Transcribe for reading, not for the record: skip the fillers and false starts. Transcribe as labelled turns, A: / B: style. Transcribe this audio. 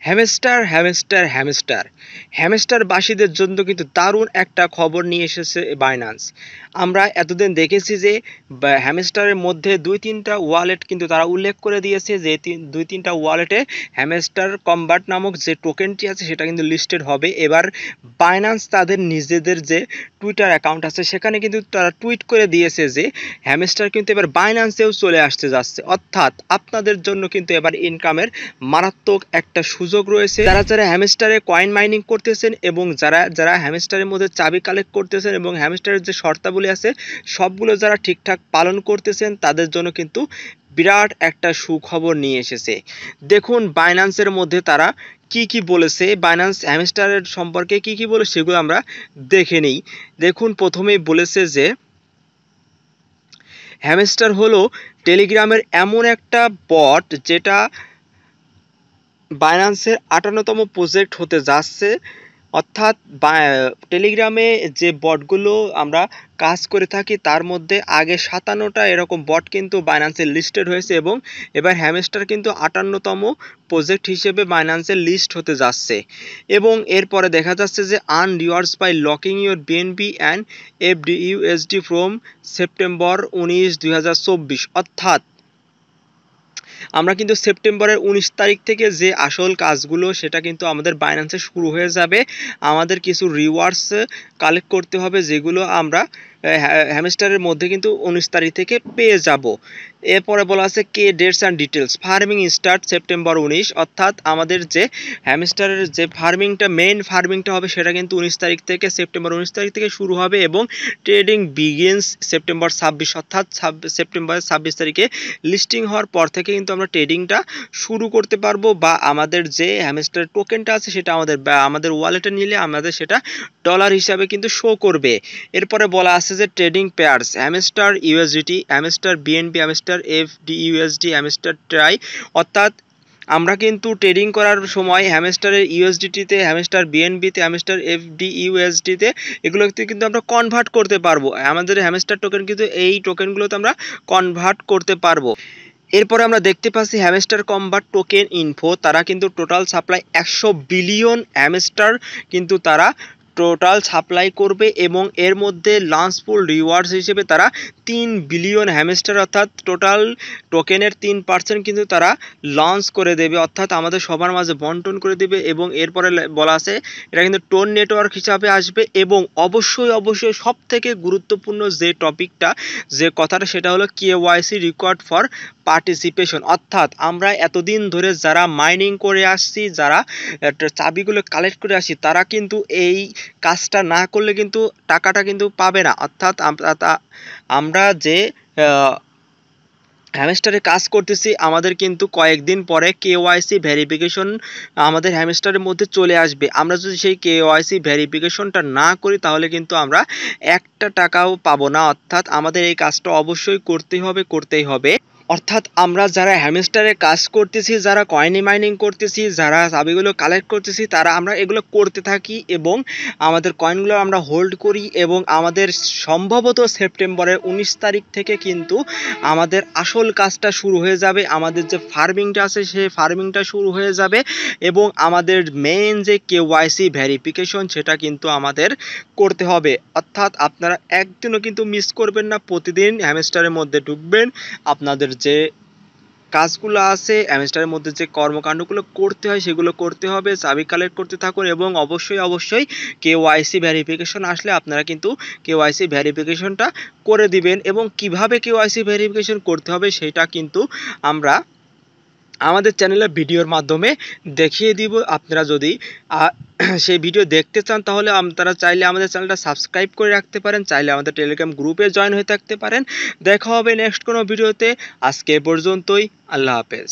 A: Hamster hamster hamster হ্যামস্টারবাসীদের জন্য কিন্তু দারুণ একটা খবর নিয়ে এসেছে বাইন্যান্স। আমরা এতদিন দেখেছি যে হ্যামস্টারের মধ্যে দুই তিনটা ওয়ালেট কিন্তু তারা উল্লেখ করে দিয়েছে যে দুই তিনটা ওয়ালেটে হ্যামস্টার কম্বাট নামক যে টোকেনটি আছে সেটা কিন্তু লিস্টেড হবে। এবার বাইন্যান্স তাদের নিজেদের যে টুইটার অ্যাকাউন্ট আছে সেখানে কিন্তু তারা টুইট করে দিয়েছে যে হ্যামস্টার কিন্তু এবার বাইন্যান্সেও চলে আসতে যাচ্ছে, অর্থাৎ আপনাদের জন্য কিন্তু এবার ইনকামের মারাত্মক একটা সুযোগ রয়েছে। যারা যারা হ্যামস্টারে কয়েন মাইনিং করতেছেন এবং যারা যারা হ্যামস্টারের মধ্যে চাবি কালেক্ট করতেছেন এবং হ্যামস্টারের যে শর্তাবলী আছে সবগুলো যারা ঠিকঠাক পালন করতেছেন তাদের জন্য কিন্তু বিরাট একটা সুখবর নিয়ে এসেছে। দেখুন বাইন্যান্সের মধ্যে তারা কি কি বলেছে, বাইন্যান্স হ্যামস্টারের সম্পর্কে কি কি বলে সেগুলো আমরা দেখে নিই। দেখুন প্রথমেই বলেছে যে হ্যামস্টার হলো টেলিগ্রামের এমন একটা বট যেটা বাইন্যান্সের 58তম প্রজেক্ট হতে যাচ্ছে। অর্থাৎ টেলিগ্রামে যে বটগুলো আমরা কাজ করে থাকি তার মধ্যে আগে 57টা এরকম বট কিন্তু বাইন্যান্সের লিস্টেড হয়েছে এবং এবার হ্যামস্টার কিন্তু 58তম প্রজেক্ট হিসেবে বাইন্যান্সের লিস্ট হতে যাচ্ছে। এবং এরপরে দেখা যাচ্ছে যে earn rewards by locking your BNB and FDUSD from September 19, 2024। অর্থাৎ আমরা কিন্তু সেপ্টেম্বরের 19 তারিখ থেকে যে আসল কাজগুলো সেটা কিন্তু আমাদের বাইন্যান্সে শুরু হয়ে যাবে। আমাদের কিছু রিওয়ার্ডস কালেক্ট করতে হবে যেগুলো আমরা হ্যামস্টারের মধ্যে কিন্তু 19 তারিখ থেকে পেয়ে যাব। এরপরে বলা আছে কে dates and details farming start September 19। অর্থাৎ আমাদের যে হ্যামস্টারের যে মেইন ফার্মিংটা হবে সেটা কিন্তু 19 তারিখ থেকে সেপ্টেম্বর 19 তারিখ থেকে শুরু হবে এবং ট্রেডিং বিগিনস সেপ্টেম্বর 26। অর্থাৎ সেপ্টেম্বরের 26 তারিখে লিস্টিং হওয়ার পর থেকে কিন্তু আমরা ট্রেডিংটা শুরু করতে পারবো বা আমাদের যে হ্যামস্টার টোকেনটা আছে সেটা আমাদের ওয়ালেটে নিলে আমাদের সেটা ডলার হিসাবে কিন্তু শো করবে। এরপরে বলা আছে যে trading pairs Hamster USDT, Hamster BNB, Hamster FDUSD, Hamster TRY. অর্থাৎ আমরা কিন্তু ট্রেডিং করার সময় হ্যামস্টারের ইউএসডিটিতে, হ্যামস্টার বিএনবিতে, হ্যামস্টার এফডিইউএসডিতে এগুলোতে কিন্তু আমরা কনভার্ট করতে পারবো। আমাদের হ্যামস্টার টোকেন কিন্তু এই টোকেনগুলোতে আমরা কনভার্ট করতে পারবো। এরপরে আমরা দেখতে পাচ্ছি হ্যামস্টার কম্বাট টোকেন ইনফো, তারা কিন্তু টোটাল সাপ্লাই 100 বিলিয়ন হ্যামস্টার কিন্তু তারা টোটাল সাপ্লাই করবে এবং এর মধ্যে লঞ্চ পুল রিওয়ার্ডস হিসেবে তারা 3 বিলিয়ন হ্যামস্টার অর্থাৎ টোটাল টোকেনের 3% কিন্তু তারা লঞ্চ করে দেবে, অর্থাৎ আমাদের সবার মাঝে বন্টন করে দেবে। এবং এরপরে বলা আছে এটা কিন্তু টোন নেটওয়ার্ক হিসাবে আসবে এবং অবশ্যই অবশ্যই সব থেকে গুরুত্বপূর্ণ যে টপিকটা যে কথাটা সেটা হলো কেওয়াইসি রিকোয়ার্ড ফর পার্টিসিপেশন। অর্থাৎ আমরা এতদিন ধরে যারা মাইনিং করে আসছি, যারা চাবিগুলো কালেক্ট করে আসি তারা কিন্তু এই কাজটা না করলে কিন্তু টাকাটা কিন্তু পাবে না। অর্থাৎ আমরা যে হ্যামস্টারে কাজ করতেছি আমাদের কিন্তু কয়েকদিন পরে কেওয়াইসি ভেরিফিকেশন আমাদের হ্যামস্টারের মধ্যে চলে আসবে। আমরা যদি সেই কেওয়াইসি ভেরিফিকেশনটা না করি তাহলে কিন্তু আমরা একটা টাকাও পাবো না। অর্থাৎ আমাদের এই কাজটা অবশ্যই করতেই হবে। অর্থাৎ আমরা যারা হ্যামস্টারে কাজ করতেছি, যারা কয়েন মাইনিং করতেছি, যারা চাবিগুলো কালেক্ট করতেছি তারা আমরা এগুলো করতে থাকি এবং আমাদের কয়েনগুলো আমরা হোল্ড করি এবং আমাদের সম্ভবত সেপ্টেম্বরের 19 তারিখ থেকে কিন্তু আমাদের আসল কাজটা শুরু হয়ে যাবে। আমাদের যে ফার্মিংটা আছে সেই ফার্মিংটা শুরু হয়ে যাবে এবং আমাদের মেইন যে কেওয়াইসি ভেরিফিকেশন সেটা কিন্তু আমাদের করতে হবে। অর্থাৎ আপনারা একদিনও কিন্তু মিস করবেন না, প্রতিদিন হ্যামস্টারের মধ্যে ঢুকবেন, আপনাদের যে কাজগুলো আছে হ্যামস্টারের মধ্যে যে কর্মকাণ্ডগুলো করতে হয় সেগুলো করতে হবে, চাবি কালেক্ট করতে থাকুন এবং অবশ্যই অবশ্যই কেওয়াইসি ভেরিফিকেশন আসলে আপনারা কিন্তু কেওয়াইসি ভেরিফিকেশনটা করে দিবেন। এবং কিভাবে কেওয়াইসি ভেরিফিকেশন করতে হবে সেটা কিন্তু আমরা আমাদের চ্যানেলে ভিডিওর মাধ্যমে দেখিয়ে দিব। আপনারা যদি সেই ভিডিও দেখতে চান তাহলে আপনারা চাইলে আমাদের চ্যানেলটা সাবস্ক্রাইব করে রাখতে পারেন, চাইলে আমাদের টেলিগ্রাম গ্রুপে জয়েন হয়ে থাকতে পারেন। দেখা হবে নেক্সট কোনো ভিডিওতে। আজকে পর্যন্তই, আল্লাহ হাফেজ।